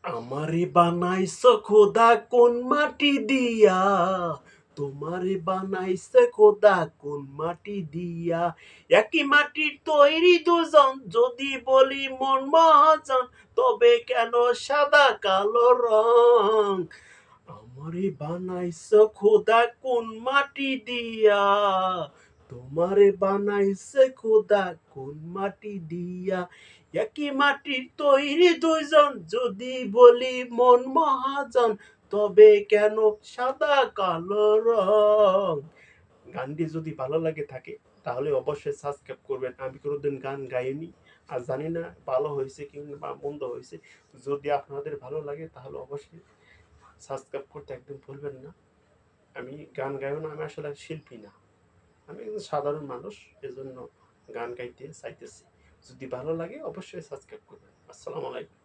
আমারে বানাইছো খোদা কোন মাটি দিয়া, তোমারে বানাইছে খোদা কোন মাটি দিয়া, একই মাটির তৈরি দুজন, যদি বলি মন মহাজন, তবে কেন সাদা কালো রং? আমারে বানাইছো খোদা কোন মাটি দিয়া, তোমারে বানাইছে খোদা কোন মাটি দিয়া, একই মাটির তৈরি দুইজন, যদি বলি মন মহাজন, তবে কেন সাদা কালো রং? গানটি যদি ভালো লাগে থাকে তাহলে অবশ্যই সাবস্ক্রাইব করবেন। আমি কোনোদিন গান গাইনি, আর জানি না ভালো হয়েছে কিংবা মন্দ হয়েছে। যদি আপনাদের ভালো লাগে তাহলে অবশ্যই সাবস্ক্রাইব করতে একদম ভুলবেন না। আমি গান গাইও না, আমি আসলে শিল্পী না, আমি একজন সাধারণ মানুষ, এজন্য গান গাইতে চাইতেছি। যদি ভালো লাগে অবশ্যই সাবস্ক্রাইব করবেন। আসসালামু আলাইকুম।